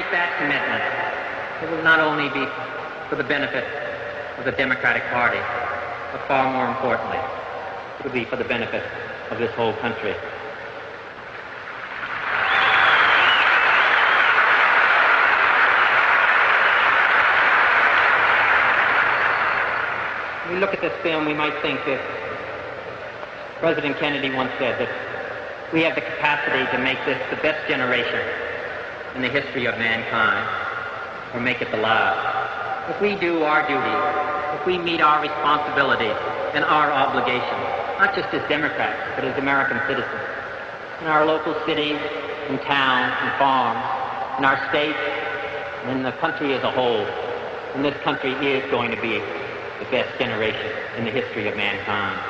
make that commitment, it will not only be for the benefit of the Democratic Party, but far more importantly, it will be for the benefit of this whole country. When we look at this film, we might think that President Kennedy once said that we have the capacity to make this the best generation in the history of mankind, or make it the last. If we do our duty, if we meet our responsibilities and our obligations, not just as Democrats, but as American citizens, in our local cities, in towns, and farms, in our states, and in the country as a whole, then this country is going to be the best generation in the history of mankind.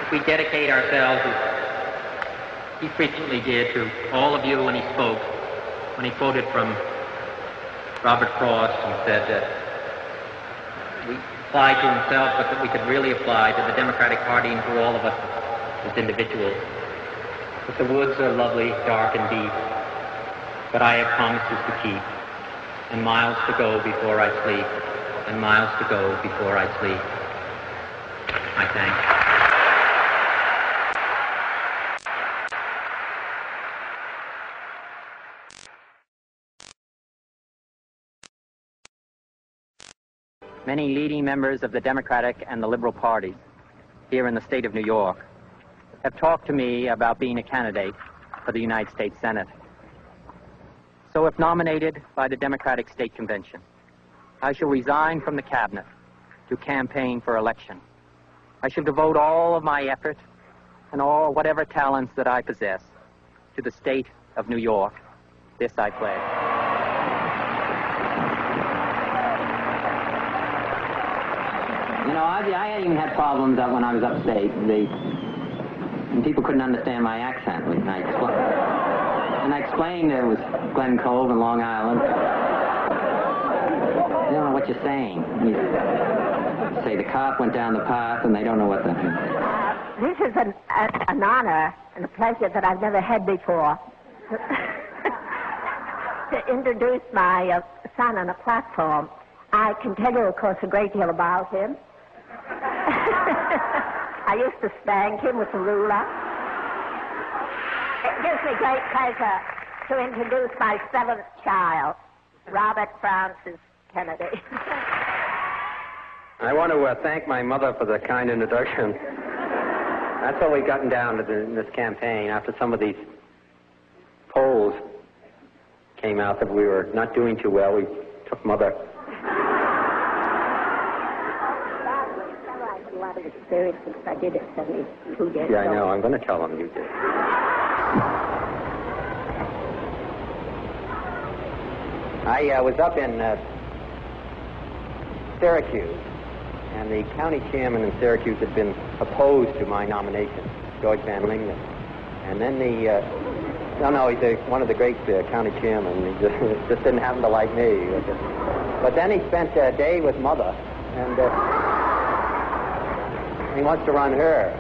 If we dedicate ourselves, as he frequently did, to all of you when he spoke, when he quoted from Robert Frost and said that we applied to himself, but that we could really apply to the Democratic Party and to all of us as individuals. But the woods are lovely, dark, and deep, but I have promises to keep, and miles to go before I sleep, and miles to go before I sleep. I thank you. Many leading members of the Democratic and the Liberal parties here in the state of New York have talked to me about being a candidate for the United States Senate. So if nominated by the Democratic State Convention, I shall resign from the cabinet to campaign for election. I shall devote all of my effort and all whatever talents that I possess to the state of New York. This I pledge. You know, I even had problems when I was upstate. And people couldn't understand my accent. And I explained it was Glen Cove and Long Island. They don't know what you're saying. You say the cop went down the path, and they don't know what that means. This is an honor and a pleasure that I've never had before. To introduce my son on a platform. I can tell you, of course, a great deal about him. I used to spank him with a ruler. It gives me great pleasure to introduce my seventh child, Robert Francis Kennedy. I want to thank my mother for the kind introduction. That's what we've gotten down to in this campaign. After some of these polls came out that we were not doing too well, we took Mother. Experience since I did it 72 days Yeah, I know. I'm going to tell them you did. I was up in Syracuse, and the county chairman in Syracuse had been opposed to my nomination, George Van Lingman. And then he's one of the great county chairmen. He just didn't happen to like me. But then he spent a day with Mother, and he wants to run her.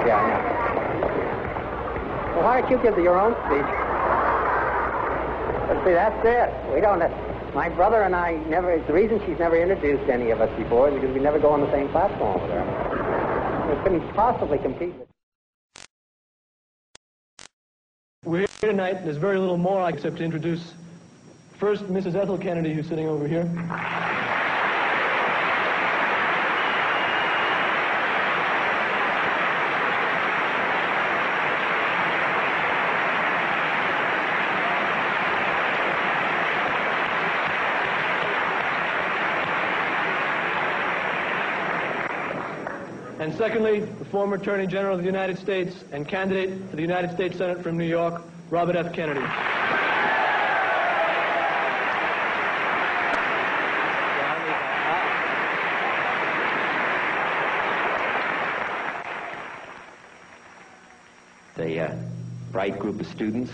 Yeah, I know. Well, why don't you give your own speech? But see, that's it. We don't. My brother and I never. The reason she's never introduced any of us before is because we never go on the same platform with her. We couldn't possibly compete with. We're here tonight. There's very little more except to introduce first Mrs. Ethel Kennedy, who's sitting over here. And secondly, the former Attorney General of the United States and candidate for the United States Senate from New York, Robert F. Kennedy. A bright group of students.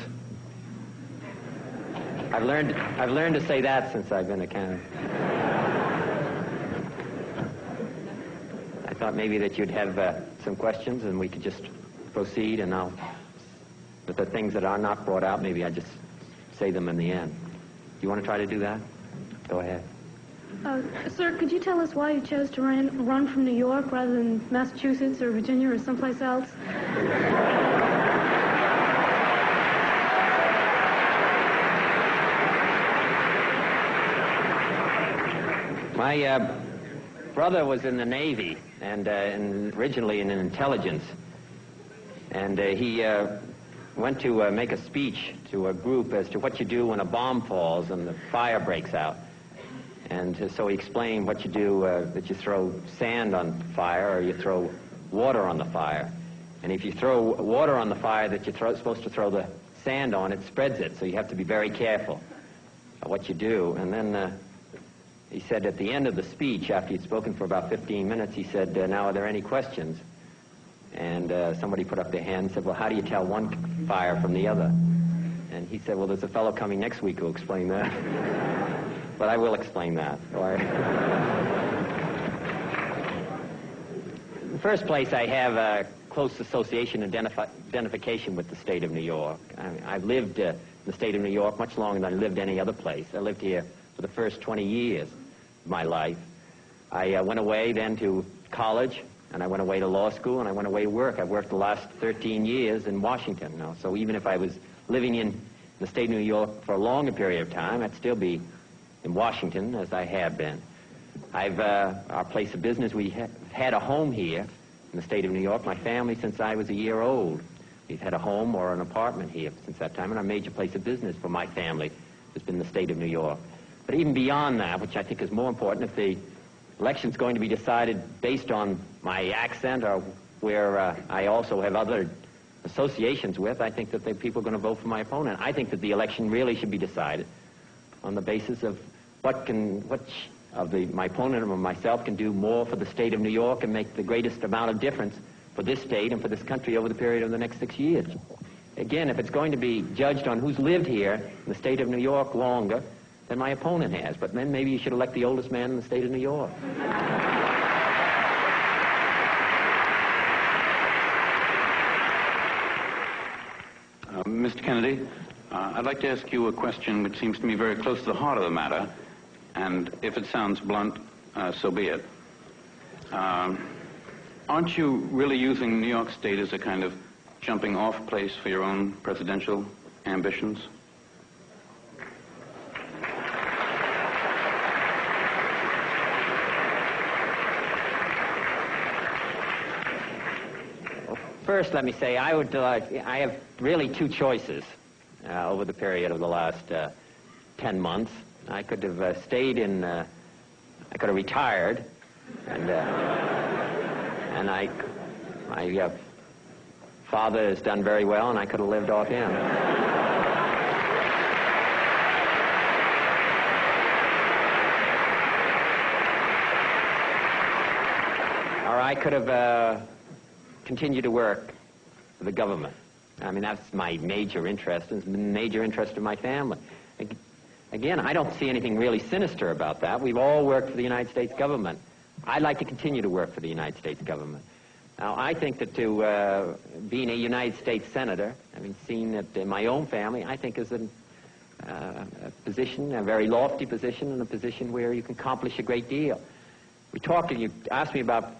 I've learned to say that since I've been a candidate. I thought maybe that you'd have some questions and we could just proceed, and but the things that are not brought out, maybe I just say them in the end. Do you want to try to do that? Go ahead. Sir, could you tell us why you chose to run from New York rather than Massachusetts or Virginia or someplace else? My brother was in the Navy and originally in intelligence, and he went to make a speech to a group as to what you do when a bomb falls and the fire breaks out. And so he explained what you do, that you throw sand on fire or you throw water on the fire. And if you throw water on the fire that you're supposed to throw the sand on, it spreads it. So you have to be very careful what you do. And then he said at the end of the speech, after he'd spoken for about 15 minutes, he said, now are there any questions? And somebody put up their hand and said, well, how do you tell one fire from the other? And he said, well, there's a fellow coming next week who'll explain that. But I will explain that. In the first place, I have a close association and identification with the state of New York. I've lived in the state of New York much longer than I lived any other place. I lived here for the first 20 years of my life. I went away then to college, and I went away to law school, and I went away to work. I've worked the last 13 years in Washington now. So even if I was living in the state of New York for a longer period of time, I'd still be in Washington, as I have been. Our place of business, we had a home here in the state of New York, my family, since I was a year old. We've had a home or an apartment here since that time, and our major place of business for my family has been the state of New York. But even beyond that, which I think is more important, if the election's going to be decided based on my accent or where I also have other associations with, I think that the people are going to vote for my opponent. I think that the election really should be decided on the basis of my opponent or myself can do more for the state of New York and make the greatest amount of difference for this state and for this country over the period of the next 6 years. Again, if it's going to be judged on who's lived here in the state of New York longer than my opponent has, but then maybe you should elect the oldest man in the state of New York. Mr. Kennedy, I'd like to ask you a question which seems to me very close to the heart of the matter, and if it sounds blunt, so be it. Aren't you really using New York State as a kind of jumping-off place for your own presidential ambitions? First, let me say, I have really two choices over the period of the last 10 months. I could have stayed in, I could have retired, and my father has done very well, and I could have lived off him. Or I could have continue to work for the government. I mean, that's my major interest, and it's the major interest of my family. Again, I don't see anything really sinister about that. We've all worked for the United States government. I'd like to continue to work for the United States government. Now, I think that being a United States senator, I mean, seeing that in my own family, I think is a position, a very lofty position, and a position where you can accomplish a great deal. We talked, and you asked me about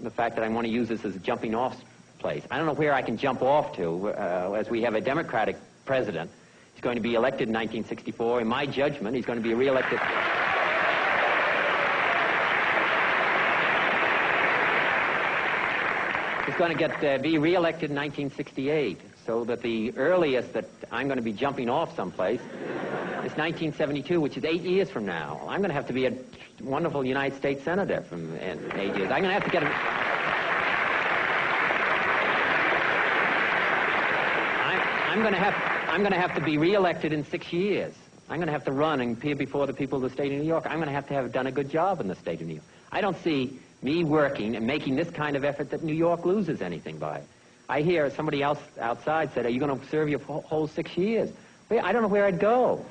the fact that I want to use this as a jumping-off place. I don't know where I can jump off to, as we have a Democratic president. He's going to be elected in 1964. In my judgment, he's going to be re-elected. He's going to be re-elected in 1968, so that the earliest that I'm going to be jumping off someplace is 1972, which is 8 years from now. I'm going to have to be a wonderful United States senator in 8 years. I'm going to have to get I'm going to have to be re-elected in 6 years. I'm going to have to run and appear before the people of the state of New York. I'm going to have done a good job in the state of New York. I don't see me working and making this kind of effort that New York loses anything by it. I hear somebody else outside said, are you going to serve your whole 6 years? Well, I don't know where I'd go.